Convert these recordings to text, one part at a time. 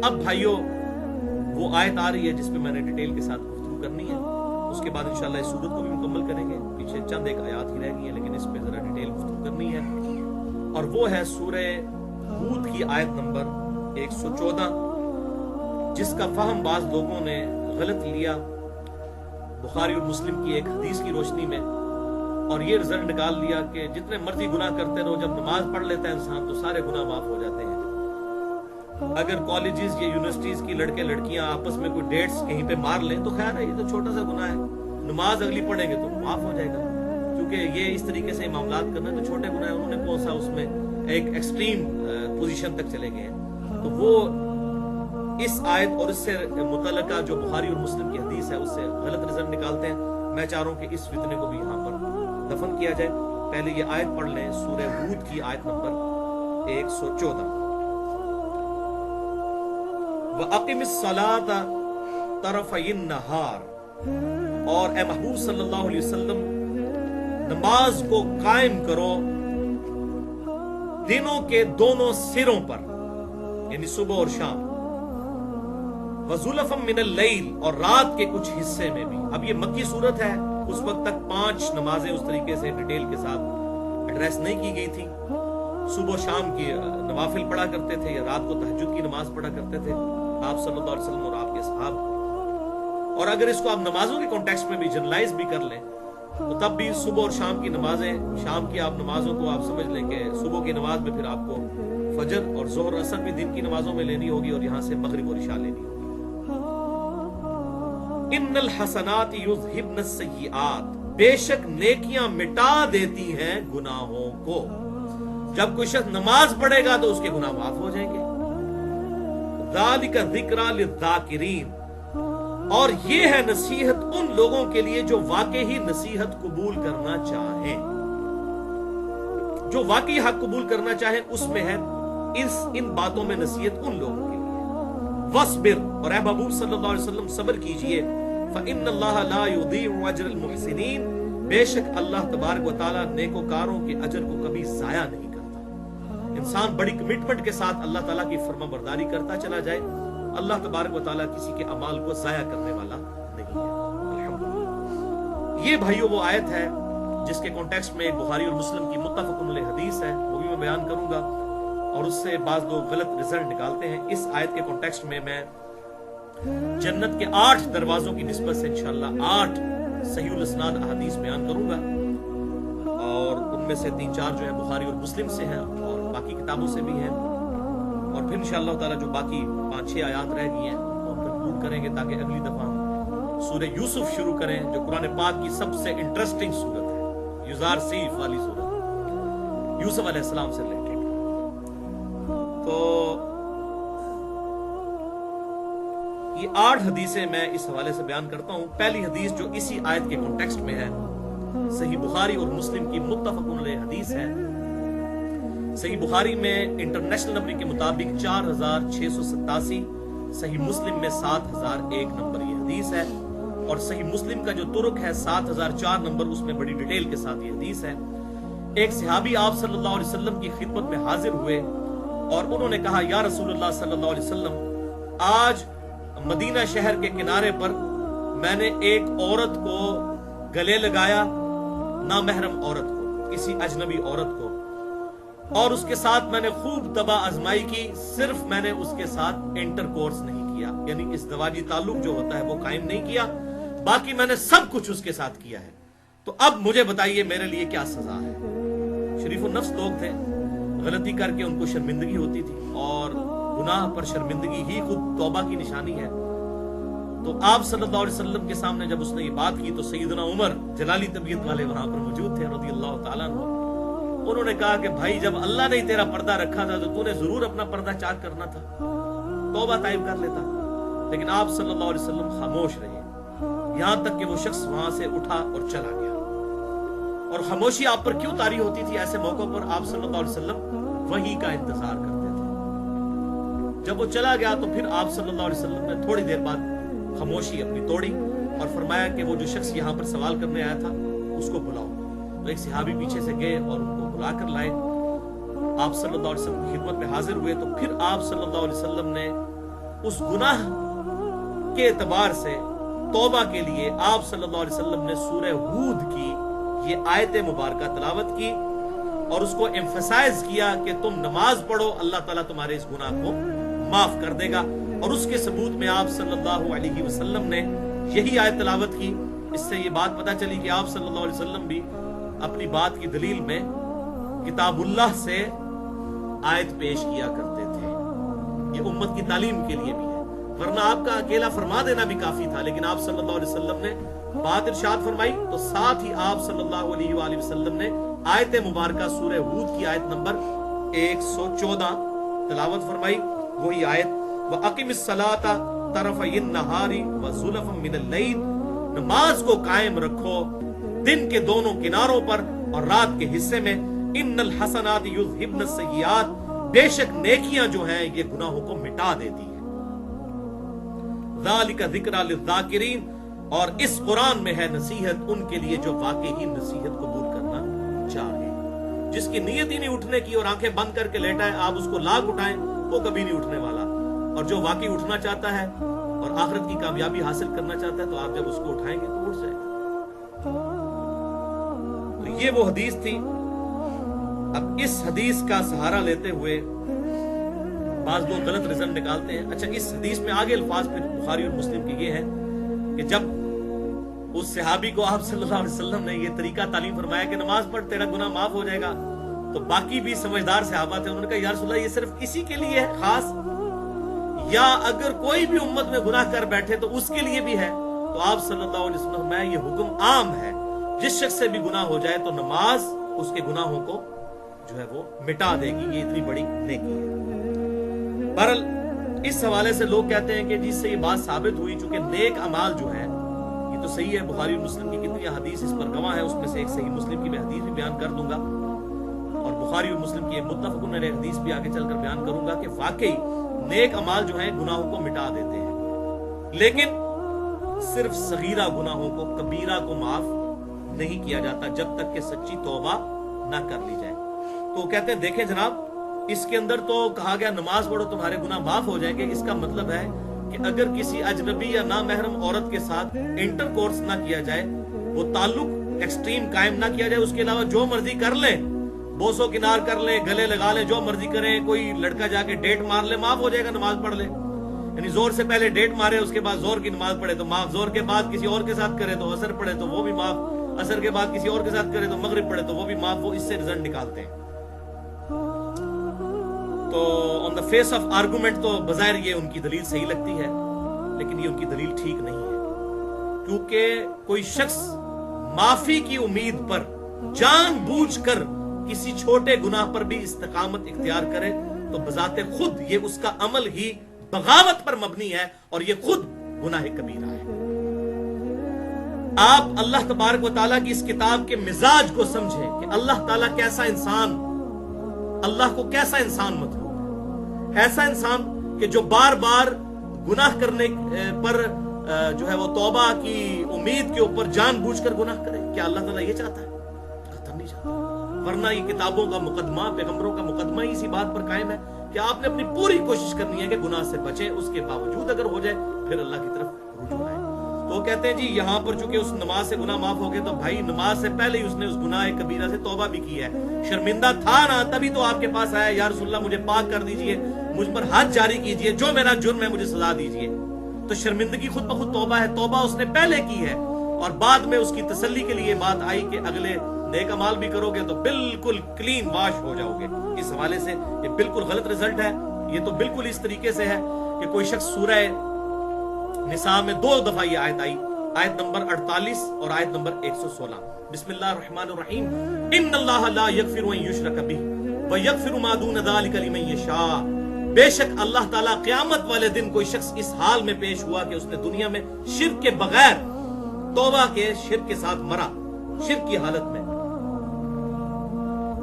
اب بھائیوں وہ آیت آ رہی ہے جس پہ میں نے ڈیٹیل کے ساتھ گفتگو کرنی ہے، اس کے بعد انشاءاللہ اس سورت کو بھی مکمل کریں گے، پیچھے چند ایک آیات ہی رہ گئی ہیں لیکن اس پہ ذرا ڈیٹیل گفتگو کرنی ہے، اور وہ ہے سورہ ہود کی آیت نمبر 114، جس کا فہم بعض لوگوں نے غلط لیا بخاری اور مسلم کی ایک حدیث کی روشنی میں، اور یہ رزلٹ نکال لیا کہ جتنے مرضی گناہ کرتے رہو، جب نماز پڑھ لیتا ہے انسان تو سارے گناہ معاف ہو جاتے ہیں۔ اگر کالجز یا یونیورسٹیز کی لڑکے لڑکیاں آپس میں کوئی ڈیٹس کہیں پہ مار لیں تو خیر ہے، یہ تو چھوٹا سا گناہ ہے، نماز اگلی پڑھیں گے تو معاف ہو جائے گا، کیونکہ یہ اس طریقے سے معاملات کرنا تو چھوٹے گناہ ہیں، انہوں نے کون سا اس میں ایک ایکسٹریم پوزیشن تک چلے گئے ہیں۔ تو وہ اس آیت اور اس سے متعلقہ جو بخاری اور مسلم کی حدیث ہے اس سے غلط رزلٹ نکالتے ہیں۔ میں چاہ رہا ہوں کہ اس فتنے کو بھی یہاں پر دفن کیا جائے۔ پہلے یہ آیت پڑھ لیں، سورہ ہود کی آیت نمبر 114، وَأَقِمِ الصَّلَاةَ طَرَفَيِ النَّهَارِ، اور اے محبوب صلی اللہ علیہ وسلم نماز کو قائم کرو دنوں کے دونوں سروں پر، یعنی صبح اور شام، وَزُلَفًا مِّنَ اللَّيْلِ، اور رات کے کچھ حصے میں بھی۔ اب یہ مکی صورت ہے، اس وقت تک 5 نمازیں اس طریقے سے ڈیٹیل کے ساتھ ایڈریس نہیں کی گئی تھی، صبح و شام کی نوافل پڑھا کرتے تھے یا رات کو تہجد کی نماز پڑھا کرتے تھے آپ صلی اللہ علیہ وسلم اور آپ کے اصحاب۔ اور اگر اس کو آپ نمازوں کے کانٹیکسٹ میں بھی جنرلائز بھی کر لیں تو تب بھی صبح اور شام کی نمازیں، شام کی آپ نمازوں کو آپ سمجھ لیں کہ صبح کی نماز میں پھر آپ کو فجر اور ظہر اثر بھی دن کی نمازوں میں لینی ہوگی، اور یہاں سے مغرب اور عشاء لینی ہوگی۔ ان الحسنات یذہبن السیئات، بے شک نیکیاں مٹا دیتی ہیں گناہوں کو۔ جب کوئی شخص نماز پڑھے گا تو اس کے گناہ معاف ہو جائیں گے۔ ذالک ذکریٰ للذاکرین، اور یہ ہے نصیحت ان لوگوں کے لیے جو واقعی نصیحت قبول کرنا چاہیں، جو واقعی حق قبول کرنا چاہیں، اس میں ہے ان باتوں میں نصیحت ان لوگوں کے لیے۔ وَاصْبِرْ، اور اے محبوب صلی اللہ علیہ وسلم صبر کیجئے، فَإِنَّ اللَّهَ لَا يُضِيعُ أَجْرَ الْمُحْسِنِينَ، بے شک اللہ تبارک و تعالیٰ نیکوکاروں کے اجر کو کبھی ضائع نہیں کرتا۔ انسان بڑی کمٹمنٹ کے ساتھ اللہ تعالیٰ کی فرما برداری کرتا چلا جائے، اللہ تبارک و تعالیٰ کسی کے اعمال کو ضائع کرنے والا نہیں ہے، الحمدللہ۔ یہ بھائیو وہ آیت ہے جس کے کانٹیکسٹ میں ایک بخاری اور مسلم کی متفق علیہ حدیث ہے، وہ بھی میں بیان کروں گا، اور اس سے بعض لوگ غلط رزلٹ نکالتے ہیں۔ اس آیت کے کانٹیکسٹ میں میں جنت کے 8 دروازوں کی نسبت سے انشاءاللہ 8 صحیح الاسناد احادیث بیان کروں گا، اور ان میں سے 3-4 جو ہے بخاری اور مسلم سے ہیں اور باقی کتابوں سے بھی ہیں، اور پھر انشاءاللہ تعالی جو باقی 5-6 آیات رہ گئی ہیں وہ کنکلوڈ کریں گے تاکہ اگلی دفعہ سورہ یوسف شروع کریں، جو قرآن پاک کی سب سے انٹرسٹنگ سورت ہے، یوزار سیف والی سورت، یوسف علیہ السلام سے ریلیٹڈ۔ تو یہ 8 حدیثیں میں اس حوالے سے بیان کرتا ہوں۔ پہلی حدیث جو اسی آیت کے کانٹیکسٹ میں ہے، صحیح بخاری اور مسلم کی متفق علیہ حدیث ہے۔ صحیح بخاری میں انٹرنیشنل نمبر کے مطابق 4687، صحیح مسلم میں 7001 نمبر یہ حدیث ہے، اور صحیح مسلم کا جو طرق ہے 7004 نمبر، اس میں بڑی ڈیٹیل کے ساتھ یہ حدیث ہے۔ ایک صحابی آپ صلی اللہ علیہ وسلم کی خدمت میں حاضر ہوئے اور انہوں نے کہا، یا رسول اللہ صلی اللہ علیہ وسلم، آج مدینہ شہر کے کنارے پر میں نے ایک عورت کو گلے لگایا، نامحرم عورت کو، کسی اجنبی عورت کو، اور اس کے ساتھ میں نے خوب طبع آزمائی کی، صرف میں نے اس کے ساتھ انٹر کورس نہیں کیا، یعنی اس زواجی تعلق جو ہوتا ہے وہ قائم نہیں کیا، باقی میں نے سب کچھ اس کے ساتھ کیا ہے، تو اب مجھے بتائیے میرے لیے کیا سزا ہے۔ شریف النفس لوگ تھے، غلطی کر کے ان کو شرمندگی ہوتی تھی، اور گناہ پر شرمندگی ہی خود توبہ کی نشانی ہے۔ تو آپ صلی اللہ علیہ وسلم کے سامنے جب اس نے یہ بات کی تو سیدنا عمر جلالی طبیعت والے وہاں پر موجود تھے رضی اللہ تعالیٰ عنہ، انہوں نے کہا کہ بھائی جب اللہ نے تیرا پردہ رکھا تھا تو نے ضرور اپنا پردہ چاک کرنا تھا، توبہ طائب کر لیتا، لیکن آپ صلی اللہ علیہ وسلم خاموش رہے، یہاں تک کہ وہ شخص وہاں سے اٹھا اور چلا گیا۔ اور خاموشی آپ پر کیوں طاری ہوتی تھی؟ ایسے موقع پر آپ صلی اللہ علیہ وسلم وحی کا انتظار کرتے تھے۔ جب وہ چلا گیا تو پھر آپ صلی اللہ علیہ وسلم نے تھوڑی دیر بعد خاموشی اپنی توڑی اور فرمایا کہ وہ جو شخص یہاں پر سوال کرنے آیا تھا اس کو بلاؤ۔ تو ایک صحابی پیچھے سے گئے اور ان کو بلا کر لائے، آپ صلی اللہ علیہ وسلم کی خدمت میں حاضر ہوئے، تو پھر آپ صلی اللہ علیہ وسلم نے اس گناہ کے اعتبار سے توبہ کے لیے آپ صلی اللہ علیہ وسلم نے سورہ ہود کی یہ آیت مبارکہ تلاوت کی اور اس کو ایمفسائز کیا کہ تم نماز پڑھو، اللہ تعالیٰ تمہارے اس گناہ کو معاف کر دے گا. اور اس کے ثبوت میں آپ صلی اللہ علیہ وسلم نے یہی آیت تلاوت کی. اس سے یہ بات پتہ چلی کہ آپ صلی اللہ علیہ وسلم بھی اپنی بات کی دلیل میں کتاب اللہ سے آیت پیش کیا کرتے تھے. یہ امت کی تعلیم کے لیے بھی ہے، ورنہ آپ کا اکیلا فرما دینا بھی کافی تھا، لیکن آپ صلی اللہ علیہ وسلم نے بات ارشاد فرمائی تو ساتھ ہی آپ صلی اللہ علیہ وآلہ وسلم نے آیت مبارکہ سورہ ہود کی آیت نمبر 114 تلاوت فرمائی. وہی آیت وَأَقِمِ الصَّلَاةَ طَرَفَيِ النَّهَارِ وَزُلَفًا مِنَ اللَّيْلِ، نماز کو قائم رکھو دن کے دونوں کناروں پر اور رات کے حصے میں. ان الحسنات یذہبن السیئات، بے شک نیکیاں جو ہیں یہ گناہوں کو مٹا دیتی ہیں. ذالک ذکری للذاکرین، اور اس قرآن میں ہے نصیحت ان کے لیے جو واقعی نصیحت قبول کرنا چاہے. جس کی نیت ہی نہیں اٹھنے کی اور آنکھیں بند کر کے لیٹا ہے، آپ اس کو لاکھ اٹھائیں وہ کبھی نہیں اٹھنے والا. اور جو واقعی اٹھنا چاہتا ہے اور آخرت کی کامیابی حاصل کرنا چاہتا ہے تو آپ جب اس کو اٹھائیں گے تو اٹھ جائے گا. تو یہ وہ حدیث تھی. اب اس حدیث کا سہارا لیتے ہوئے بعض لوگ غلط رزلٹ نکالتے ہیں. اچھا، اس حدیث میں آگے الفاظ پھر بخاری اور مسلم کے یہ ہیں کہ جب اس صحابی کو آپ صلی اللہ علیہ وسلم نے یہ طریقہ تعلیم فرمایا کہ نماز پڑھ تیرا گناہ معاف ہو جائے گا، تو باقی بھی سمجھدار صحابہ تھے. انہوں نے کہا یا رسول اللہ یہ صرف اسی کے لیے ہے خاص، یا اگر کوئی بھی امت میں گناہ کر بیٹھے تو اس کے لیے بھی ہے؟ تو آپ صلی اللہ علیہ وسلم میں یہ حکم عام ہے، جس شخص سے بھی گناہ ہو جائے تو نماز اس کے گناہوں کو جو ہے وہ مٹا دے گی. یہ اتنی بڑی نیکی ہے. بہرحال اس حوالے سے لوگ کہتے ہیں کہ جس سے یہ بات ثابت ہوئی، چونکہ نیک اعمال جو ہے یہ تو صحیح ہے، بخاری اور مسلم کی کتنی حدیث اس پر گواہ ہے، اس میں سے ایک صحیح مسلم کی میں حدیث بھی بیان کر دوں گا اور بخاری اور مسلم کی متفق علیہ حدیث بھی آگے چل کر بیان کروں گا کہ واقعی نیک اعمال جو ہیں گناہوں کو مٹا دیتے ہیں. لیکن صرف صغیرہ گناہوں کو، کبیرہ کو معاف نہیں کیا جاتا جب تک کہ سچی توبہ نہ کر لی جائے. تو کہتے ہیں دیکھیں جناب، اس کے اندر تو کہا گیا نماز پڑھو تمہارے گناہ معاف ہو جائیں گے. اس کا مطلب ہے کہ اگر کسی اجنبی یا نامحرم عورت کے ساتھ انٹر کورس نہ کیا جائے، وہ تعلق ایکسٹریم قائم نہ کیا جائے، اس کے علاوہ جو مرضی کر لیں، بوسو کنار کر لیں، گلے لگا لیں، جو مرضی کریں، کوئی لڑکا جا کے ڈیٹ مار لے، معاف ہو جائے گا نماز پڑھ لے. یعنی زور سے پہلے ڈیٹ مارے، اس کے بعد زور کی نماز پڑھے تو معاف، زور کے بعد کسی اور کے ساتھ کرے تو عصر پڑھے تو وہ بھی معاف، عصر کے بعد کسی اور کے ساتھ کرے تو مغرب پڑھے تو وہ بھی معاف. وہ اس سے رزلٹ نکالتے ہیں. تو آن دا فیس آف آرگومنٹ تو بظاہر یہ ان کی دلیل صحیح لگتی ہے، لیکن یہ ان کی دلیل ٹھیک نہیں ہے. کیونکہ کوئی شخص معافی کی امید پر جان بوجھ کر کسی چھوٹے گناہ پر بھی استقامت اختیار کرے تو بذات خود یہ اس کا عمل ہی بغاوت پر مبنی ہے اور یہ خود گناہ کبیرہ ہے. آپ اللہ تبارک و تعالیٰ کی اس کتاب کے مزاج کو سمجھیں کہ اللہ تعالیٰ کیسا انسان، اللہ کو کیسا انسان مطلوب ہے. ایسا انسان کہ جو بار بار گناہ کرنے پر جو ہے وہ توبہ کی امید کے اوپر جان بوجھ کر گناہ کرے. کیا اللہ تعالیٰ یہ چاہتا ہے؟ قطعاً نہیں چاہتا. ورنہ یہ کتابوں کا مقدمہ، پیغمبروں کا مقدمہ ہی اسی بات پر قائم ہے کہ آپ نے اپنی پوری کوشش کرنی ہے کہ گناہ سے بچیں، اس کے باوجود اگر ہو جائے پھر اللہ کی طرف رجوع آئے. تو وہ کہتے ہیں جی یہاں پر چونکہ اس نماز سے گناہ معاف ہو گئے تو بھائی نماز سے پہلے ہی اس نے اس گناہ کبیرہ سے توبہ بھی کی ہے. شرمندہ تھا نا، تبھی تو آپ کے پاس آیا یا رسول اللہ مجھے پاک کر دیجئے، مجھ پر حد جاری کیجئے، جو میرا جرم ہے مجھے سزا دیجئے. تو شرمندگی خود بخود توبہ ہے. توبہ اس نے پہلے کی ہے اور بعد میں اس کی تسلی کے لیے بات آئی کہ اگلے نیک اعمال بھی کرو گے تو بالکل کلین واش ہو جاؤ گے. اس حوالے سے یہ بالکل غلط رزلٹ ہے. یہ تو بالکل اس طریقے سے ہے کہ کوئی شخص سورہ نساء میں 2 دفعہ یہ آیت آئی، آیت نمبر 48 اور آیت نمبر 116. بسم اللہ الرحمن الرحیم. ان اللہ لا یغفر ان یشرک بہ ویغفر ما دون ذلک لمن یشاء. بے شک اللہ تعالیٰ قیامت والے دن کوئی شخص اس حال میں پیش ہوا کہ اس نے دنیا میں شرک کے بغیر توبہ کے شرک کے ساتھ مرا، شرک کی حالت میں،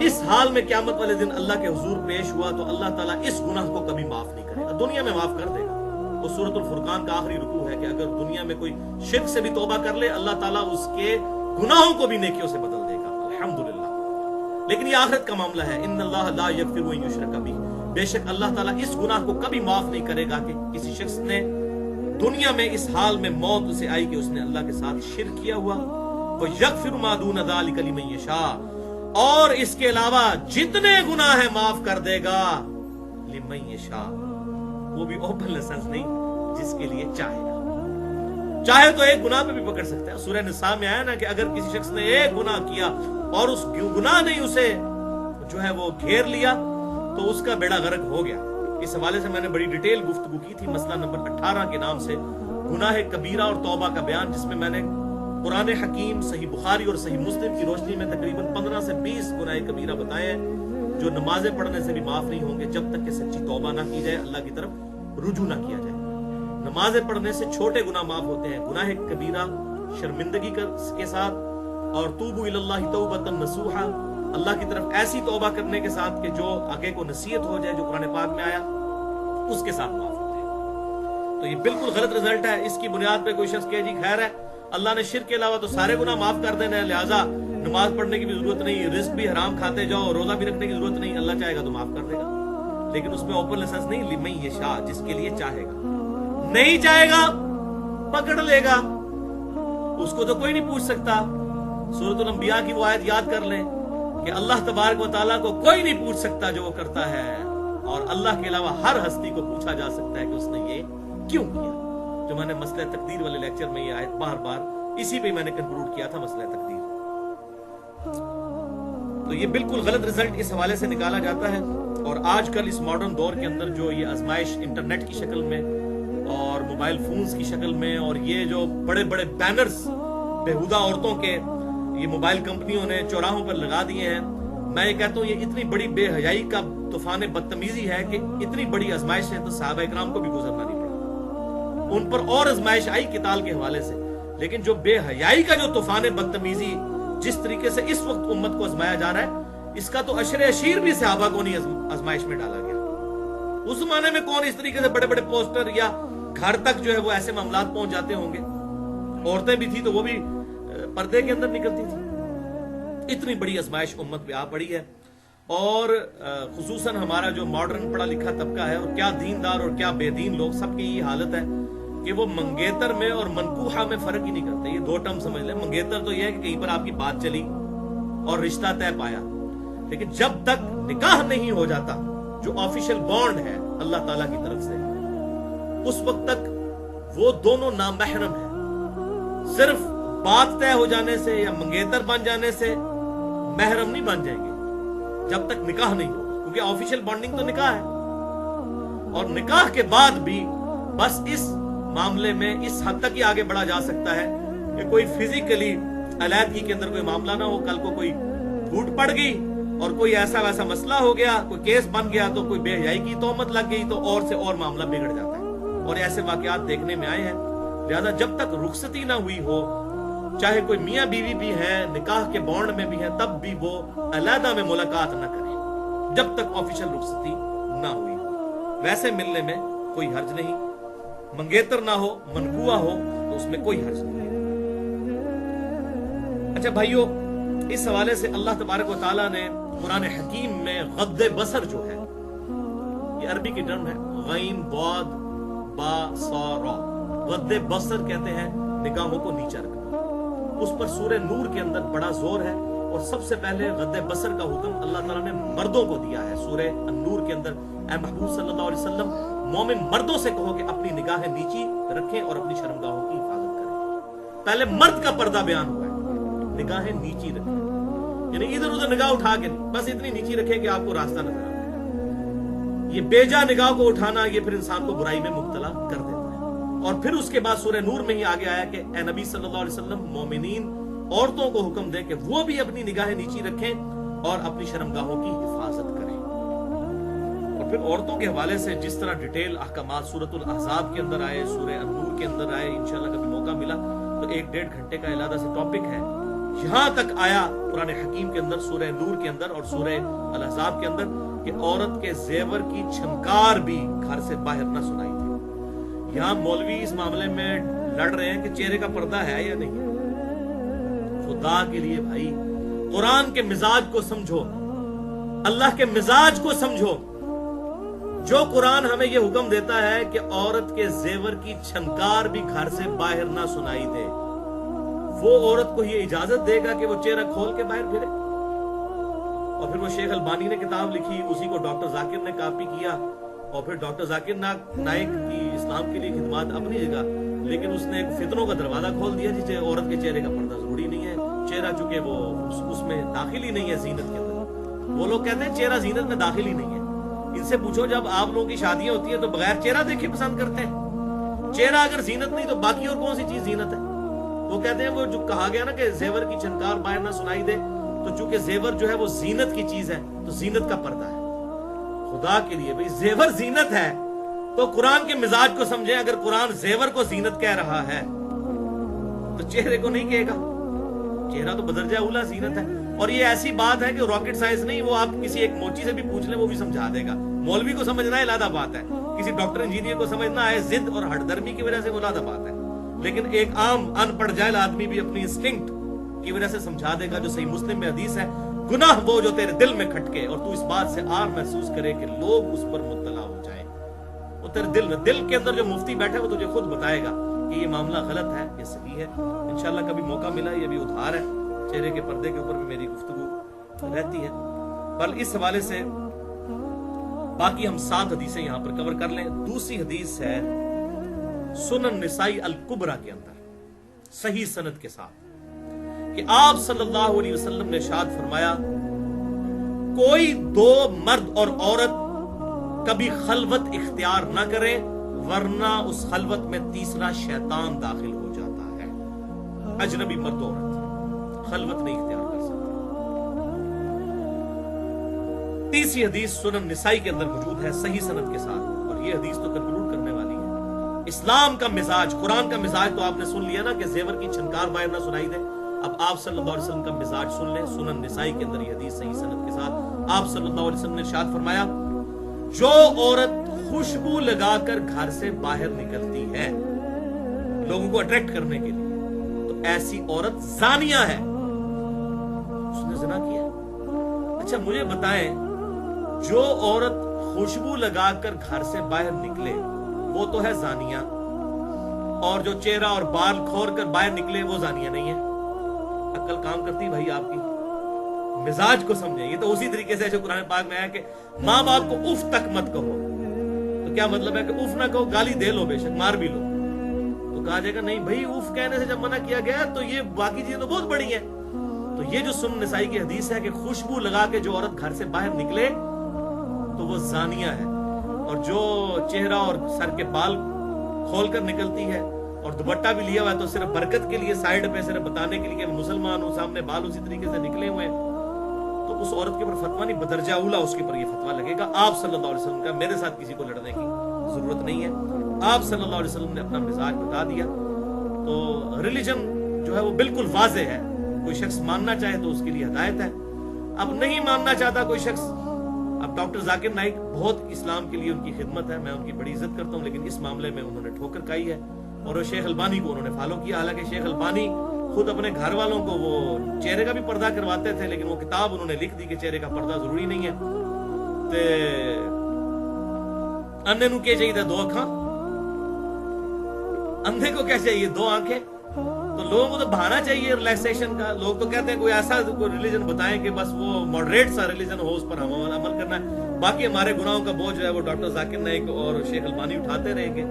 اس حال میں قیامت والے دن اللہ کے حضور پیش ہوا تو اللہ تعالیٰ اس گناہ کو کبھی معاف نہیں کرے گا. دنیا میں معاف کر دے گا. وہ سورۃ الفرقان کا آخری رکوع ہے کہ اگر دنیا میں کوئی شرک سے بھی توبہ کر لے اللہ تعالیٰ اس کے گناہوں کو بھی نیکیوں سے بدل دے گا. الحمدللہ. لیکن یہ آخرت کا معاملہ ہے. ان اللہ لا یغفر ان یشرک بہ. بے شک اللہ تعالیٰ اس گناہ کو کبھی معاف نہیں کرے گا کہ کسی شخص نے دنیا میں اس حال میں موت اسے آئی کہ اس نے اللہ کے ساتھ شرک کیا ہوا. وَيَغْفِرُ مَا دُونَ ذَلِكَ لِمَن يَشَاءُ، اور اس کے علاوہ جتنے گناہ ہیں معاف کر دے گا. لِمَن يَشَاءُ، وہ بھی اوپن لائسنس نہیں، جس کے لیے چاہے گا. چاہے تو ایک گناہ پہ بھی پکڑ سکتا ہے. سورہ نساء میں آیا نا کہ اگر کسی شخص نے ایک گناہ کیا اور اس گناہ نے اسے جو ہے وہ گھیر لیا تو اس کا بیڑا غرق ہو گیا. اس حوالے سے میں نے بڑی ڈیٹیل گفتگو کی تھی مسئلہ نمبر 18 کے نام سے، گناہ کبیرہ اور توبہ کا بیان، جس میں میں نے قرآن حکیم، صحیح بخاری اور صحیح مسلم کی روشنی میں تقریباً 15 سے 20 گناہ کبیرہ بتائے ہیں جو نمازیں پڑھنے سے بھی معاف نہیں ہوں گے جب تک کہ سچی توبہ نہ کی جائے، اللہ کی طرف رجوع نہ کیا جائے. نمازیں پڑھنے سے چھوٹے گناہ معاف ہوتے ہیں، گناہ کبیرہ شرمندگی کے ساتھ، اور توبوا الی اللہ توبۃ نصوحا، اللہ کی طرف ایسی توبہ کرنے کے ساتھ کہ جو آگے کو نصیحت ہو جائے، جو قرآن پاک میں آیا اس کے ساتھ معاف ہوتے ہیں. تو یہ بالکل غلط رزلٹ ہے. اس کی بنیاد پہ کوئی شخص کہے جی خیر ہے اللہ نے شرک کے علاوہ تو سارے گناہ معاف کر دینا ہے، لہٰذا نماز پڑھنے کی بھی ضرورت نہیں، رزق بھی حرام کھاتے جاؤ، روزہ بھی رکھنے کی ضرورت نہیں، اللہ چاہے گا تو معاف کر دے گا. لیکن اس میں اوپن لائسنس نہیں، لمن یشاء، جس کے لیے چاہے گا. نہیں چاہے گا پکڑ لے گا، اس کو تو کوئی نہیں پوچھ سکتا. سورۃ الانبیاء کی وہ آیت یاد کر لیں کہ اللہ تبارک و تعالیٰ کو کوئی نہیں پوچھ سکتا جو وہ کرتا ہے، اور اللہ کے علاوہ ہر ہستی کو پوچھا جا سکتا ہے کہ اس نے یہ کیوں کیا. جو میں نے مسئلہ تقدیر والے لیکچر میں یہ آیت بار بار اسی پہ میں نے کنکلوڈ کیا تھا، مسئلہ تقدیر. تو یہ بالکل غلط رزلٹ اس حوالے سے نکالا جاتا ہے. اور آج کل اس ماڈرن دور کے اندر جو یہ آزمائش انٹرنیٹ کی شکل میں اور موبائل فونز کی شکل میں، اور یہ جو بڑے بڑے بینرز بےہودہ عورتوں کے یہ موبائل کمپنیوں نے چوراہوں پر لگا دیے ہیں، میں یہ کہتا ہوں یہ اتنی بڑی بے حیائی کا طوفان بدتمیزی ہے کہ اتنی بڑی آزمائش ہے تو صحابہ اکرام کو بھی گزرنا نہیں پڑا. ان پر اور آزمائش آئی قتال کے حوالے سے، لیکن جو بے حیائی کا جو طوفان بدتمیزی جس طریقے سے اس وقت امت کو آزمایا جا رہا ہے، اس کا تو عشر اشیر بھی صحابہ کو نہیں آزمائش میں ڈالا گیا. اس زمانے میں کون اس طریقے سے بڑے بڑے پوسٹر یا گھر تک جو ہے وہ ایسے معاملات پہنچ جاتے ہوں گے. عورتیں بھی تھی تو وہ بھی پردے کے اندر نکلتی تھی. اتنی بڑی آزمائش امت پہ آ پڑی ہے، اور خصوصاً ہمارا جو ماڈرن پڑھا لکھا طبقہ ہے، اور کیا دیندار اور کیا بے دین لوگ، سب کی یہ حالت ہے کہ وہ منگیتر میں اور منکوحہ میں فرق ہی نہیں کرتے. یہ دو ٹرم سمجھ لیں. منگیتر تو یہ ہے کہ کہیں پر آپ کی بات چلی اور رشتہ طے پایا، لیکن جب تک نکاح نہیں ہو جاتا جو آفیشل بانڈ ہے اللہ تعالیٰ کی طرف سے، اس وقت تک وہ دونوں نامحرم ہیں. صرف بات طے ہو جانے سے یا منگیتر بن جانے سے محرم نہیں بن جائیں گے جب تک نکاح نہیں ہو، کیونکہ آفیشل بانڈنگ تو نکاح ہے. اور نکاح کے بعد بھی بس اس معاملے میں اس حد تک ہی آگے بڑھا جا سکتا ہے کہ کوئی فزیکلی علیحدگی کے اندر کوئی معاملہ نہ ہو. کل کو کوئی پھوٹ پڑ گئی اور کوئی ایسا ویسا مسئلہ ہو گیا، کوئی کیس بن گیا، تو کوئی بے حیائی کی تہمت لگ گئی تو اور سے اور معاملہ بگڑ جاتا ہے. اور ایسے واقعات دیکھنے میں آئے ہیں. لہذا جب تک رخصتی نہ ہوئی ہو، چاہے کوئی میاں بیوی بھی ہے، نکاح کے بانڈ میں بھی ہے، تب بھی وہ علیحدہ میں ملاقات نہ کریں جب تک آفیشل رخصتی نہ ہوئی ہو. ویسے ملنے میں کوئی حرج نہیں، منگیتر نہ ہو، منکوہ ہو تو اس میں کوئی حرج نہیں. اچھا بھائیو، اس حوالے سے اللہ تبارک و تعالیٰ نے قرآن حکیم میں غض بصر جو ہے، یہ عربی کی ٹرم ہے، غین ضاد با صا را، غض بصر کہتے ہیں نگاہوں کو نیچا رکھنا. اس پر سورہ نور کے اندر بڑا زور ہے، اور سب سے پہلے غض بصر کا حکم اللہ تعالیٰ نے مردوں کو دیا ہے. سورہ النور کے اندر اے محبوب صلی اللہ علیہ وسلم مومن مردوں سے کہو کہ اپنی نگاہیں نیچی رکھیں اور اپنی شرمگاہوں کی حفاظت کریں. پہلے مرد کا پردہ بیان ہوا ہے، نگاہیں نیچی رکھیں، یعنی ادھر ادھر نگاہ اٹھا کے نہیں، بس اتنی نیچی رکھیں کہ آپ کو راستہ نظر آئے. یہ بیجا نگاہ کو اٹھانا یہ پھر انسان کو برائی میں مبتلا کر دیتا ہے. اور پھر اس کے بعد سورہ نور میں ہی آگے آیا کہ اے نبی صلی اللہ علیہ وسلم مومنین عورتوں کو حکم دیں کہ وہ بھی اپنی نگاہیں نیچی رکھیں اور اپنی شرمگاہوں کی حفاظت کریں. اور پھر عورتوں کے حوالے سے جس طرح ڈیٹیل احکامات سورۃ الاحزاب کے اندر آئے، سورہ النور کے اندر آئے، انشاءاللہ کبھی موقع ملا تو 1-1.5 گھنٹے کا علیحدہ سے ٹاپک ہے. یہاں تک آیا قرآن حکیم کے اندر، سورہ نور کے اندر اور سورہ الاحزاب کے اندر، کہ عورت کے زیور کی چھنکار بھی گھر سے باہر نہ سنائی تھی. یہاں مولوی اس معاملے میں لڑ رہے ہیں کہ چہرے کا پردہ ہے یا نہیں. خدا کے لیے بھائی قرآن کے مزاج کو سمجھو، اللہ کے مزاج کو سمجھو. جو قرآن ہمیں یہ حکم دیتا ہے کہ عورت کے زیور کی چھنکار بھی گھر سے باہر نہ سنائی دے، وہ عورت کو یہ اجازت دے گا کہ وہ چہرہ کھول کے باہر پھرے؟ اور پھر وہ شیخ البانی نے کتاب لکھی، اسی کو ڈاکٹر ذاکر نے کاپی کیا، اور پھر ڈاکٹر ذاکر نائک کی اسلام کے لیے خدمات اپنی جگہ، لیکن اس نے ایک فتنوں کا دروازہ کھول دیا جسے عورت کے چہرے کا پردہ ضروری نہیں ہے، چہرہ چونکہ وہ اس میں داخل ہی نہیں ہے زینت کے اندر۔ وہ لوگ کہتے ہیں چہرہ زینت میں داخل ہی نہیں ہے۔ ان سے پوچھو جب آپ لوگوں کی شادیاں ہوتی ہیں تو بغیر چہرہ دیکھے پسند کرتے ہیں؟ چہرہ اگر زینت نہیں تو باقی اور کون سی چیز زینت ہے؟ وہ کہتے ہیں وہ جو کہا گیا نا کہ زیور کی چھنکار باہر نہ سنائی دے، تو چونکہ زیور جو ہے وہ زینت کی چیز ہے تو زینت کا پردہ ہے۔ خدا کے لیے بھئی زیور زینت ہے تو قرآن کے مزاج کو سمجھیں۔ اگر قرآن زیور کو زینت کہہ رہا ہے تو چہرے کو نہیں کہے گا؟ چہرہ تو بدرجہ اولا زینت ہے۔ اور یہ ایسی بات ہے کہ راکٹ سائنس نہیں، وہ آپ کسی ایک موچی سے بھی پوچھ لیں وہ بھی سمجھا دے گا۔ مولوی کو سمجھنا ہے علیحدہ بات ہے، کسی ڈاکٹر انجینئر کو سمجھنا ہے ضد اور ہٹ درمی کی وجہ سے وہ علیحدہ بات ہے، لیکن ایک عام ان پڑھ جاہل آدمی بھی اپنی انسٹنکٹ کی وجہ سے سمجھا دے گا۔ جو صحیح مسلم میں حدیث ہے، گناہ وہ جو تیرے دل میں کھٹکے اور تو اس بات سے آر محسوس کرے کہ لوگ اس پر مطلع ہو جائیں، وہ تیرے دل میں، دل کے اندر جو مفتی بیٹھے وہ تجھے خود بتائے گا کہ یہ معاملہ غلط ہے، یہ صحیح ہے۔ انشاءاللہ کبھی موقع ملا، یہ بھی ادھار ہے، چہرے کے پردے کے اوپر بھی میری گفتگو رہتی ہے، بل اس حوالے سے باقی ہم 7 حدیثیں یہاں پر کور کر لیں۔ دوسری حدیث ہے سنن نسائی الکبریٰ کے اندر صحیح سند کے ساتھ کہ آپ صلی اللہ علیہ وسلم نے ارشاد فرمایا، کوئی 2 مرد اور عورت کبھی خلوت اختیار نہ کرے ورنہ اس خلوت میں تیسرا شیطان داخل ہو جاتا ہے۔ اجنبی مرد و عورت خلوت نہیں اختیار کر سکتے۔ تیسری حدیث سنن نسائی کے اندر موجود ہے صحیح سند کے ساتھ، اور یہ حدیث تو کنکلوڈ کرنے والی ہے۔ اسلام کا مزاج، قرآن کا مزاج تو آپ نے سن لیا نا کہ زیور کی چھنکار باہر نہ سنائی دے۔ اب آپ صلی اللہ علیہ وسلم کا مزاج سن لیں۔ سنن نسائی کے اندر یہ حدیث صحیح سند کے ساتھ آپ صلی اللہ علیہ وسلم نے ارشاد فرمایا، جو عورت خوشبو لگا کر گھر سے باہر نکلتی ہے لوگوں کو اٹریکٹ کرنے کے لیے، تو ایسی عورت زانیہ ہے، اس نے زنا کیا۔ اچھا مجھے بتائیں، جو عورت خوشبو لگا کر گھر سے باہر نکلے وہ تو ہے زانیہ، اور جو چہرہ اور بال کھول کر باہر نکلے وہ زانیہ نہیں ہے؟ عقل کام کرتی بھائی آپ کی، مزاج کو سمجھیں۔ یہ تو اسی طریقے سے جو قرآن پاک میں ہے کہ ماں باپ کو اف تک مت کہو، تو کیا مطلب ہے کہ اف نہ کہو، گالی دے لو، بے شک مار بھی لو، تو کہا جائے گا نہیں بھائی اف کہنے سے جب منع کیا گیا تو یہ باقی چیزیں تو بہت بڑی ہیں۔ تو یہ جو سنن نسائی کی حدیث ہے کہ خوشبو لگا کے جو عورت گھر سے باہر نکلے تو وہ زانیہ ہے، اور جو چہرہ اور سر کے بال کھول کر نکلتی ہے اور دوپٹہ بھی لیا ہوا ہے تو صرف برکت کے لیے، سائیڈ پہ صرف بتانے کے لیے کہ مسلمان ہوں، سامنے بال اسی طریقے سے نکلے ہوئے ہیں، تو اس عورت کے اوپر فتویٰ نہیں، بدرجہ اولا اس کے اوپر یہ فتویٰ لگے گا۔ آپ صلی اللہ علیہ وسلم کا میرے ساتھ کسی کو لڑنے کی ضرورت نہیں ہے، آپ صلی اللہ علیہ وسلم نے اپنا مزاج بتا دیا۔ تو ریلیجن جو ہے وہ بالکل واضح ہے، کوئی شخص ماننا چاہے تو اس کے لیے ہدایت ہے، اب نہیں ماننا چاہتا کوئی شخص۔ اب ڈاکٹر ذاکر نائک بہت اسلام کے لیے ان کی خدمت ہے، میں ان کی بڑی عزت کرتا ہوں، لیکن اس معاملے میں انہوں نے ٹھوکر کھائی ہے، اور وہ شیخ البانی کو انہوں نے فالو کیا۔ حالانکہ شیخ البانی خود اپنے گھر والوں کو وہ چہرے کا بھی پردہ کرواتے تھے، لیکن وہ کتاب انہوں نے لکھ دی کہ چہرے کا پردہ ضروری نہیں ہے۔ تے اندھے نو کیا چاہیے 2 اکھاں، اندھے کو کیا چاہیے 2 آنکھیں؟ تو لوگوں کو تو بہانا چاہیے ریلیکسیشن کا۔ لوگ تو کہتے ہیں کوئی ایسا کوئی ریلیجن بتائیں کہ بس وہ ماڈریٹ سا ریلیجن ہو، اس پر ہم عمل کرنا ہے، باقی ہمارے گناہوں کا بوجھ جو ہے وہ ڈاکٹر ذاکر نائک اور شیخ البانی اٹھاتے رہیں گے۔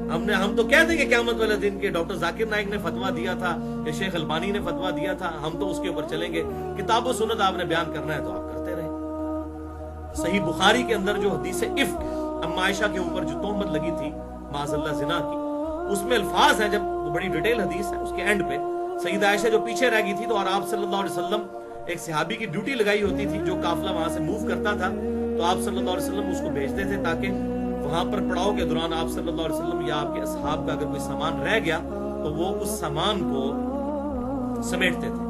ہم تو کہتے ہیں کہ قیامت والے دن کے ڈاکٹر ذاکر نائک نے فتویٰ دیا تھا یا شیخ البانی نے فتویٰ دیا تھا، ہم تو اس کے اوپر چلیں گے۔ کتاب و سنت آپ نے بیان کرنا ہے تو آپ کرتے رہیں۔ صحیح بخاری کے اندر جو حدیث افک اما عائشہ کے اوپر جو تہمت لگی تھی معاذ اللہ زنا کی، اس میں الفاظ ہیں، جب وہ بڑی ڈیٹیل حدیث ہے، اس کے اینڈ پہ سیدہ عائشہ جو پیچھے رہ گئی تھی تو اور آپ صلی اللہ علیہ وسلم ایک صحابی کی ڈیوٹی لگائی ہوتی تھی جو قافلہ وہاں سے موو کرتا تھا، تو آپ صلی اللہ علیہ وسلم اس کو بھیجتے تھے تاکہ وہاں پر پڑاؤ کے دوران آپ صلی اللہ علیہ وسلم یا آپ کے اصحاب کا اگر کوئی سامان رہ گیا تو وہ اس سامان کو سمیٹتے تھے۔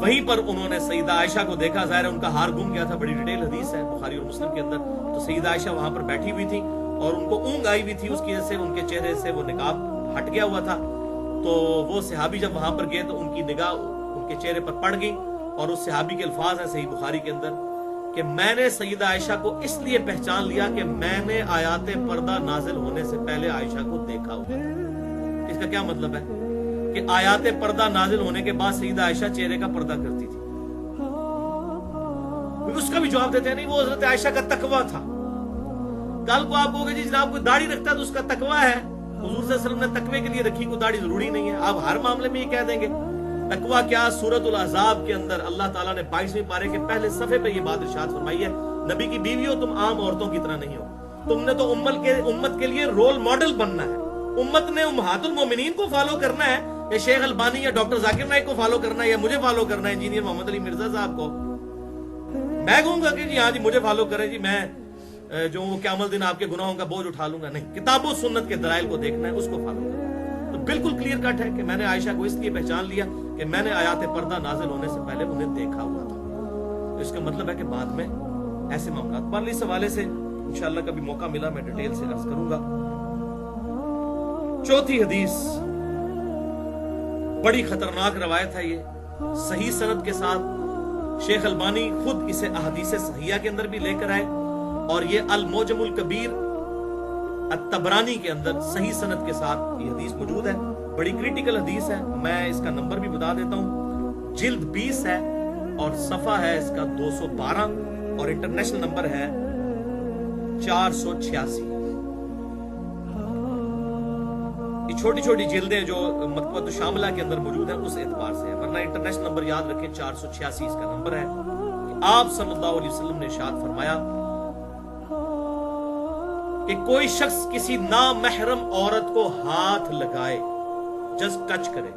وہیں پر انہوں نے سیدہ عائشہ کو دیکھا، ظاہر ہے ان کا ہار گم گیا تھا، بڑی ڈیٹیل حدیث ہے بخاری اور مسلم کے اندر، تو سیدہ عائشہ وہاں پر بیٹھی ہوئی تھی اور ان کو اونگ آئی ہوئی تھی، اس کی وجہ سے ان کے چہرے سے وہ نقاب ہٹ گیا ہوا تھا، تو وہ صحابی جب وہاں پر گئے تو ان کی نگاہ ان کے چہرے پر پڑ گئی، اور اس صحابی کے الفاظ ہیں صحیح بخاری کے اندر کہ میں نے سیدہ عائشہ کو اس لیے پہچان لیا کہ میں نے آیات پردہ نازل ہونے سے پہلے عائشہ کو دیکھا ہوا تھا۔ اس کا کیا مطلب ہے کہ آیات پردہ نازل ہونے کے بعد سیدہ عائشہ چہرے کا پردہ کرتی تھی؟ اس کا بھی جواب دیتے ہیں نہیں، وہ حضرت عائشہ کا تقوی تھا۔ کل کو آپ کہو گے جی جناب کوئی داڑھی رکھتا ہے تو اس کا تقوی ہے، حضور صلی اللہ علیہ وسلم نے تقوی کے لیے رکھی، کوئی داڑھی ضروری نہیں ہے۔ آپ ہر معاملے میں یہ کہہ دیں گے تقوی کیا؟ سورۃ الاحزاب کے اندر اللہ تعالیٰ نے 22ویں پارے کے پہلے صفحے پہ یہ بات ارشاد فرمائی ہے، نبی کی بیوی ہو تم عام عورتوں کی طرح نہیں ہو، تم نے تو امت کے لیے رول ماڈل بننا ہے، امت نے امہات المومنین کو فالو کرنا ہے، یا شیخ البانی یا ڈاکٹر ذاکر نائک کو فالو کرنا ہے، یا مجھے فالو کرنا ہے انجینئر محمد علی مرزا صاحب کو؟ میں کہوں گا کہ جی ہاں جی مجھے فالو کریں جی، میں جو قیامت دن آپ کے گناہوں کا بوجھ اٹھا لوں گا، نہیں، کتاب و سنت کے دلائل کو دیکھنا ہے، اس کو فالو کرنا ہے۔ تو بالکل کلیئر کٹ ہے کہ میں نے عائشہ کو اس لیے پہچان لیا کہ میں نے آیات پردہ نازل ہونے سے پہلے انہیں دیکھا ہوا تھا۔ تو اس کا مطلب ہے کہ بعد میں ایسے معاملات پر اس حوالے سے انشاءاللہ کبھی موقع ملا میں ڈیٹیل سے عرض کروں گا۔ چوتھی حدیث بڑی خطرناک روایت ہے، یہ صحیح سند کے ساتھ شیخ البانی خود اسے احادیث صحیحہ کے اندر بھی لے کر آئے، اور یہ المعجم الکبیر الطبرانی کے اندر صحیح سند کے ساتھ یہ حدیث موجود ہے۔ بڑی کریٹیکل حدیث ہے، میں اس کا نمبر بھی بتا دیتا ہوں، جلد 20 ہے اور صفحہ ہے اس کا 212 اور انٹرنیشنل نمبر ہے 486۔ یہ چھوٹی چھوٹی جلدیں جو مکتبۃ الشاملہ کے اندر موجود ہیں اس اعتبار سے ہے، ورنہ انٹرنیشنل نمبر یاد رکھیں 486 اس کا نمبر ہے کہ آپ صلی اللہ علیہ وسلم نے ارشاد فرمایا کہ کوئی شخص کسی نامحرم عورت کو ہاتھ لگائے، جسٹ ٹچ کرے۔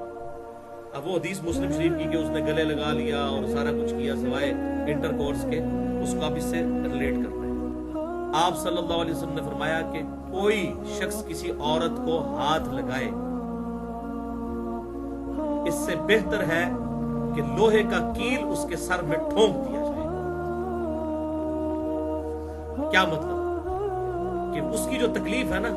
اب وہ حدیث مسلم شریف کی کہ اس نے گلے لگا لیا اور سارا کچھ کیا سوائے انٹر کورس کے، اس کو آپ اس سے ریلیٹ کرنا ہے۔ آپ صلی اللہ علیہ وسلم نے فرمایا کہ کوئی شخص کسی عورت کو ہاتھ لگائے، اس سے بہتر ہے کہ لوہے کا کیل اس کے سر میں ٹھونک دیا جائے۔ کیا مطلب کہ اس کی جو تکلیف ہے نا،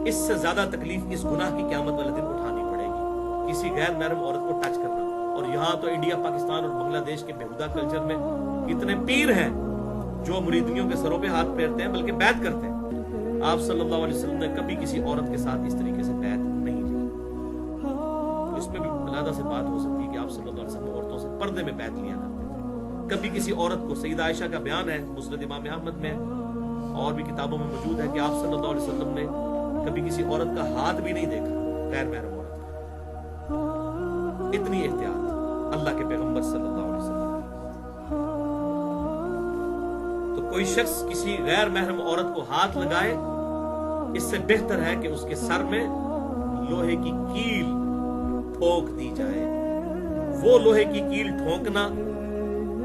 اس سے زیادہ تکلیف اس گناہ کی قیامت والے دن اٹھانی پڑے گی، کسی غیر محرم عورت کو ٹچ کرنا۔ اور یہاں تو انڈیا، پاکستان اور بنگلہ دیش کے بےہودہ کلچر میں اتنے پیر ہیں جو مریدیوں کے سروں پہ ہاتھ پھیرتے ہیں بلکہ بیعت کرتے ہیں۔ آپ صلی اللہ علیہ وسلم نے کبھی کسی عورت کے ساتھ اس طریقے سے بیعت نہیں لی۔ تو اس میں بھی علیحدہ سے بات ہو سکتی ہے کہ آپ صلی اللہ علیہ وسلم عورتوں سے پردے میں بیعت لیا کرتے تھے۔ کبھی کسی عورت کو، سیدہ عائشہ کا بیان ہے مسند امام احمد میں اور بھی کتابوں میں موجود ہے کہ آپ صلی اللہ علیہ وسلم نے کبھی کسی عورت کا ہاتھ بھی نہیں دیکھا، غیر محرم عورت کا۔ اتنی احتیاط اللہ کے پیغمبر صلی اللہ علیہ وسلم۔ تو کوئی شخص کسی غیر محرم عورت کو ہاتھ لگائے، اس سے بہتر ہے کہ اس کے سر میں لوہے کی کیل ٹھونک دی جائے۔ وہ لوہے کی کیل ٹھونکنا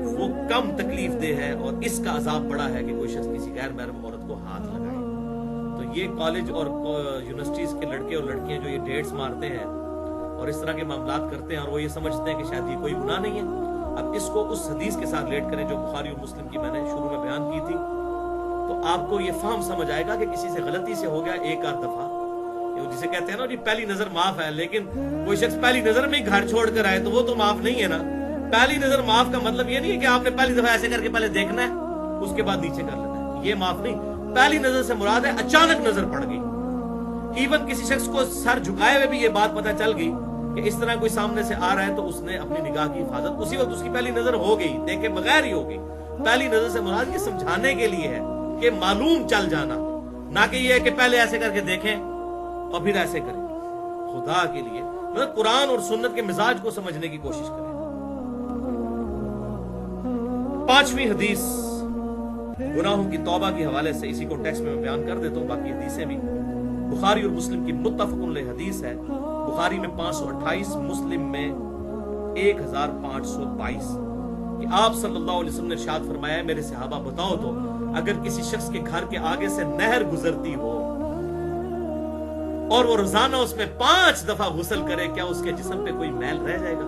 وہ کم تکلیف دہ ہے، اور اس کا عذاب بڑا ہے کہ کوئی شخص کسی غیر محرم عورت کو ہاتھ لگائے۔ تو یہ کالج اور یونیورسٹیز کے لڑکے اور لڑکیاں جو یہ ڈیٹس مارتے ہیں اور اس طرح کے معاملات کرتے ہیں، اور وہ یہ سمجھتے ہیں کہ شاید یہ کوئی گناہ نہیں ہے، اب اس کو اس حدیث کے ساتھ ریلیٹ کریں جو بخاری اور مسلم کی میں نے شروع میں بیان کی تھی، تو آپ کو یہ فہم سمجھ آئے گا کہ کسی سے غلطی سے ہو گیا ایک آدھ دفعہ، جسے کہتے ہیں نا جی پہلی نظر معاف ہے، لیکن کوئی شخص پہلی نظر میں ہی گھر چھوڑ کر آئے تو وہ تو معاف نہیں ہے نا۔ پہلی نظر معاف کا مطلب یہ نہیں ہے کہ آپ نے پہلی دفعہ ایسے کر کے پہلے دیکھنا ہے اس کے بعد نیچے کر لینا ہے، یہ معاف نہیں۔ پہلی نظر سے مراد ہے اچانک نظر پڑ گئی، ایون کسی شخص کو سر جھکائے ہوئے بھی یہ بات پتہ چل گئی کہ اس طرح کوئی سامنے سے آ رہا ہے، تو اس نے اپنی نگاہ کی حفاظت اسی وقت، اس کی پہلی نظر ہو گئی، دیکھے بغیر ہی ہو گئی۔ پہلی نظر سے مراد یہ سمجھانے کے لیے ہے کہ معلوم چل جانا، نہ کہ یہ ہے کہ پہلے ایسے کر کے دیکھیں اور پھر ایسے کریں۔ خدا کے لیے مطلب قرآن اور سنت کے مزاج کو سمجھنے کی کوشش کریں۔ پانچویں حدیث گناہوں کی توبہ کے حوالے سے، اسی کو ٹیکسٹ میں بیان کر دیتا ہوں، باقی حدیثیں بھی بخاری اور مسلم کی متفق علیہ حدیث ہے۔ بخاری میں 528، مسلم میں 1522 کہ آپ صلی اللہ علیہ وسلم نے ارشاد فرمایا ہے، میرے صحابہ بتاؤ تو اگر کسی شخص کے گھر کے آگے سے نہر گزرتی ہو اور وہ روزانہ اس میں 5 دفعہ غسل کرے، کیا اس کے جسم پہ کوئی میل رہ جائے گا؟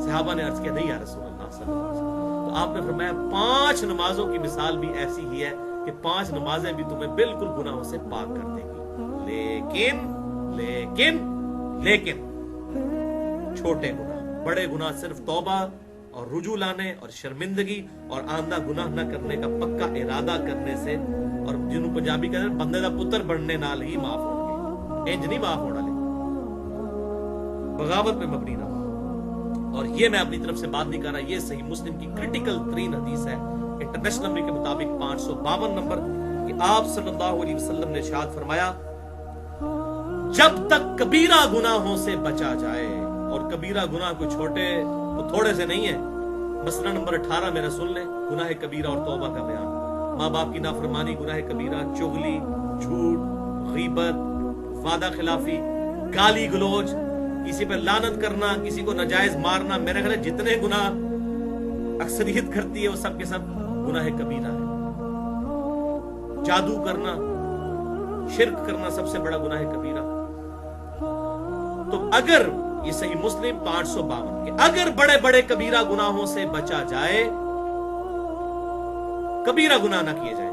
صحابہ نے عرض کیا نہیں یا رسول اللہ صلی اللہ علیہ وسلم۔ تو آپ نے فرمایا 5 نمازوں کی مثال بھی ایسی ہی ہے کہ 5 نمازیں بھی تمہیں بالکل گناہوں سے پاک کر دے گی، لیکن چھوٹے گناہ، بڑے گناہ صرف توبہ اور رجوع لانے اور شرمندگی اور آندہ گناہ نہ کرنے کا پکا ارادہ کرنے سے، اور جنہوں پنجابی کہتے ہیں بندے دا پتر بننے نال ہی معاف ہوں گے، انج نہیں معاف ہونا لے، بغاوت پہ مبنی نہ ہو۔ اور یہ میں اپنی طرف سے بات نہیں کر رہا، یہ صحیح مسلم کی کرٹیکل ترین حدیث ہے انٹرنیشنل نمبر کے مطابق 552 نمبر، کہ آپ صلی اللہ علیہ وسلم نے ارشاد فرمایا جب تک کبیرہ گناہوں سے بچا جائے، اور کبیرہ گناہ کوئی چھوٹے تو تھوڑے سے نہیں ہے، مسئلہ نمبر 18 میرا سن لیں، گناہ کبیرہ اور توبہ کا بیان۔ ماں باپ کی نافرمانی گناہ کبیرہ، چغلی، جھوٹ، غیبت، وعدہ خلافی، گالی گلوچ، کسی پہ لعنت کرنا، کسی کو ناجائز مارنا، میرے خیال ہے جتنے گناہ اکثریت کرتی ہے وہ سب کے سب گناہ کبیرہ ہے۔ جادو کرنا، شرک کرنا سب سے بڑا گناہ کبیرہ۔ تو اگر یہ صحیح مسلم 552 کہ اگر بڑے بڑے کبیرہ گناہوں سے بچا جائے، کبیرہ گناہ نہ کیے جائیں،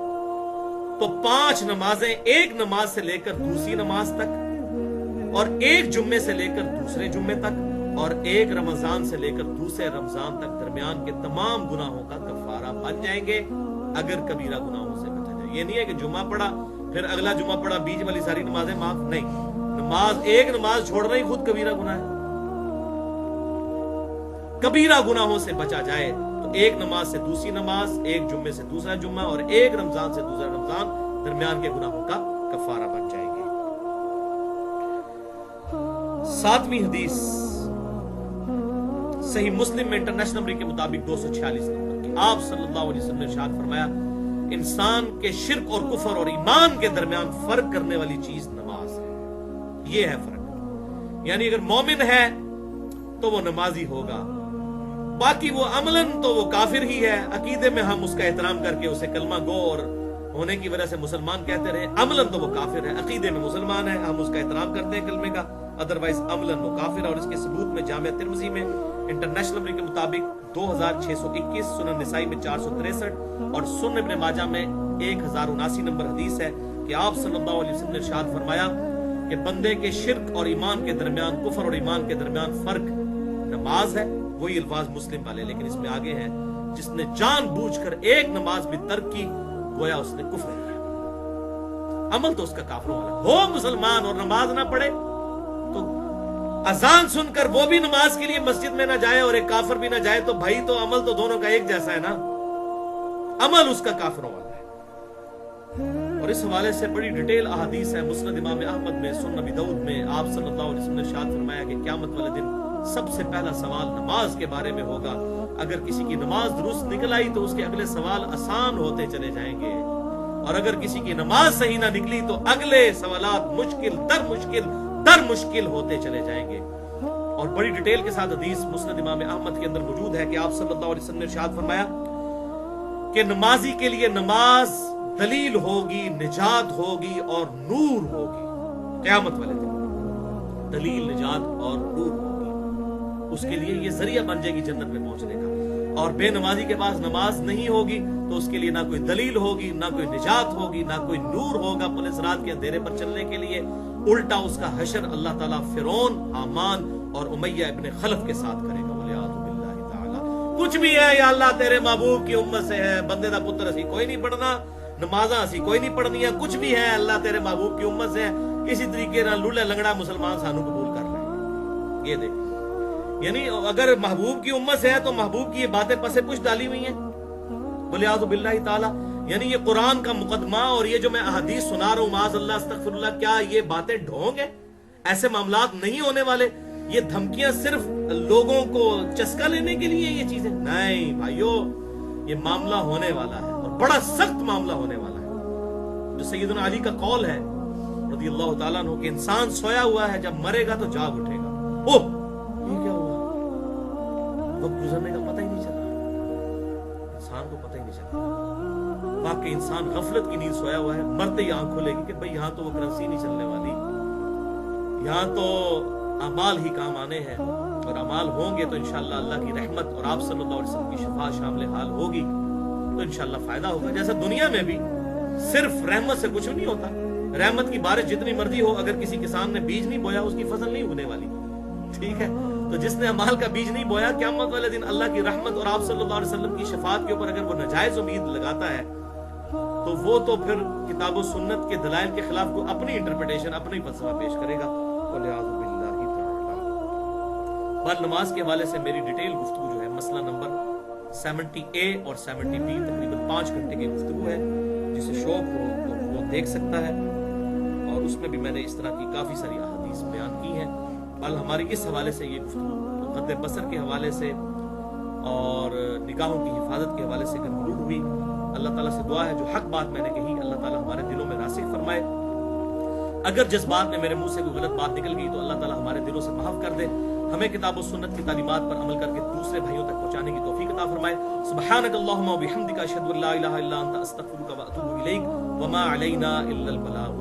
تو 5 نمازیں، ایک نماز سے لے کر دوسری نماز تک، اور ایک جمعے سے لے کر دوسرے جمعے تک، اور ایک رمضان سے لے کر دوسرے رمضان تک درمیان کے تمام گناہوں کا کفارہ بن جائیں گے اگر کبیرہ گناہوں سے بچا جائے۔ یہ نہیں ہے کہ جمعہ پڑھا پھر اگلا جمعہ پڑھا بیچ والی ساری نمازیں معاف، نہیں، ایک نماز چھوڑنا ہی خود کبیرہ گناہ ہے۔ کبیرہ گناہوں سے بچا جائے تو ایک نماز سے دوسری نماز، ایک جمعے سے دوسرا جمعہ، اور ایک رمضان سے دوسرا رمضان درمیان کے گناہوں کا کفارہ بن جائے گے۔ 7ویں حدیث صحیح مسلم میں انٹرنیشنل نمبر کے مطابق 246 نمبر کہ آپ صلی اللہ علیہ وسلم نے ارشاد فرمایا انسان کے شرک اور کفر اور ایمان کے درمیان فرق کرنے والی چیز نماز ہے۔ یہ ہے فرق، یعنی اگر مومن ہے تو وہ نمازی ہوگا، باقی وہ عملاً تو وہ کافر ہی ہے۔ عقیدے میں ہم اس کا احترام کر کے اسے کلمہ گو اور ہونے کی وجہ سے مسلمان کہتے رہے، عملاً تو وہ کافر ہے، عقیدے میں مسلمان ہے، ہم اس کا احترام کرتے ہیں کلمے کا، ادروائز عملاً وہ کافر ہے۔ اور اس کے ثبوت میں جامعہ ترمذی میں انٹرنیشنل نمبر کے مطابق 2621، سنن نسائی میں 463 اور سنن ابن ماجہ میں 1079 نمبر حدیث ہے کہ آپ صلی اللہ علیہ وسلم نے ارشاد فرمایا کہ بندے کے شرک اور ایمان کے درمیان، کفر اور ایمان کے درمیان فرق نماز ہے۔ وہی الفاظ مسلم والے، لیکن اس میں آگے ہیں جس نے جان بوجھ کر ایک نماز بھی ترک کی گویا اس نے کفر کیا، عمل تو اس کا کافروں والا ہو مسلمان اور نماز نہ پڑھے تو اذان سن کر وہ بھی نماز کے لیے مسجد میں نہ جائے اور ایک کافر بھی نہ جائے تو بھائی تو عمل تو دونوں کا ایک جیسا ہے نا، عمل اس کا کافروں والا ہے۔ اور اس حوالے سے بڑی ڈیٹیل احادیث ہے مسند امام احمد میں، سنن ابی داؤد میں۔ آپ صلی اللہ علیہ وسلم نے ارشاد فرمایا کہ قیامت والے دن سب سے پہلا سوال نماز کے بارے میں ہوگا، اگر کسی کی نماز درست نکل آئی تو اس کے اگلے سوال آسان ہوتے چلے جائیں گے، اور اگر کسی کی نماز صحیح نہ نکلی تو اگلے سوالات مشکل در مشکل ہوتے چلے جائیں گے۔ اور بڑی ڈیٹیل کے ساتھ حدیث مسند امام احمد کے اندر موجود ہے کہ آپ صلی اللہ علیہ وسلم نے ارشاد فرمایا کہ نمازی کے لیے نماز دلیل ہوگی، نجات ہوگی اور نور ہوگی۔ قیامت والے دن دلیل، نجات اور نور ہوگی، اس کے لیے یہ ذریعہ بن جائے گی جنت میں پہنچنے کا۔ اور بے نمازی کے پاس نماز نہیں ہوگی تو اس کے لیے نہ کوئی دلیل ہوگی، نہ کوئی نجات ہوگی، نہ کوئی نور ہوگا پولیس رات کے اندھیرے پر چلنے کے لیے۔ الٹا اس کا حشر اللہ تعالیٰ فرعون، حامان اور امیہ ابن خلف کے ساتھ کرے گا، ولیعوذ باللہ تعالیٰ۔ کچھ بھی ہے یا اللہ تیرے محبوب کی امت سے ہے، بندے دا پتر اسی کوئی نہیں پڑھنا، نمازاں اسی کوئی نہیں پڑھنی ہے، کچھ بھی ہے اللہ تیرے محبوب کی امت سے ہے، اسی طریقے نہ لولے لنگڑا مسلمان سانو قبول کر رہے ہیں۔ یہ دیکھ، یعنی اگر محبوب کی امت سے ہے تو محبوب کی یہ باتیں پسے پش ڈالی ہوئی ہیں، ولیعوذ باللہ تعالیٰ۔ یعنی یہ قرآن کا مقدمہ اور یہ جو میں احادیث سنا رہا ہوں، معاذ اللہ استغفر اللہ، کیا یہ باتیں ڈھونگ ہیں؟ ایسے معاملات نہیں ہونے والے، یہ دھمکیاں صرف لوگوں کو چسکا لینے کے لیے یہ چیزیں نہیں بھائیو، یہ معاملہ ہونے والا ہے اور بڑا سخت معاملہ ہونے والا ہے، جو سیدنا علی کا قول ہے رضی اللہ تعالیٰ عنہ کہ انسان سویا ہوا ہے، جب مرے گا تو جاگ اٹھے گا۔ اوہ یہ کیا ہوا؟ وقت گزرنے کا پتہ ہی نہیں چلا، انسان کو پتہ ہی نہیں چلا، باقی انسان غفلت کی نیند سویا ہوا ہے، مرتے ہی آنکھ کھلے گی کہ بھئی یہاں تو وہ کرنسی نہیں چلنے والی، یہاں تو اعمال ہی کام آنے ہیں، اور اعمال ہوں گے تو انشاءاللہ اللہ کی رحمت اور آپ صلی اللہ علیہ وسلم کی شفاعت شامل حال ہوگی تو انشاءاللہ فائدہ ہوگا۔ جیسا دنیا میں بھی صرف رحمت سے کچھ نہیں ہوتا، رحمت کی بارش جتنی مرضی ہو، اگر کسی کسان نے بیج نہیں بویا اس کی فصل نہیں ہونے والی، ٹھیک ہے، تو جس نے امال کا بیج نہیں بویا، قیامت والے دن اللہ کی رحمت اور آپ صلی اللہ علیہ وسلم کی شفاعت کے اوپر اگر وہ ناجائز امید لگاتا ہے تو وہ تو پھر کتاب و سنت کے دلائل کے خلاف کو اپنی انٹرپریٹیشن، اپنی فلسفہ پیش کرے گا۔ وَلِعَاذُ بِاللَّهِ تَعَالَى۔ بل نماز کے حوالے سے میری ڈیٹیل گفتگو جو ہے مسئلہ نمبر 70A اور 70B تقریباً 5 گھنٹے کی گفتگو ہے، جسے شوق ہو تو وہ دیکھ سکتا ہے، اور اس میں بھی میں نے اس طرح کی کافی ساری احادیث بیان کی ہیں۔ بل ہماری اس حوالے سے یہ گفتگو قد بصر کے حوالے سے اور نگاہوں کی حفاظت کے حوالے سے کنکلوڈ ہوئی۔ اللہ تعالیٰ سے دعا ہے جو حق بات میں نے کہی اللہ تعالیٰ ہمارے دلوں میں راسخ فرمائے، اگر جس بات میں میرے منہ سے کوئی غلط بات نکل گئی تو اللہ تعالیٰ ہمارے دلوں سے معاف کر دے، ہمیں کتاب و سنت کی تعلیمات پر عمل کر کے دوسرے بھائیوں تک پہنچانے کی توفیق عطا فرمائے۔ سبحانک اللہم و بحمدک اشہد ان لا الہ الا انت استغفرک و اتوب الیک وما علینا الا البلاغ۔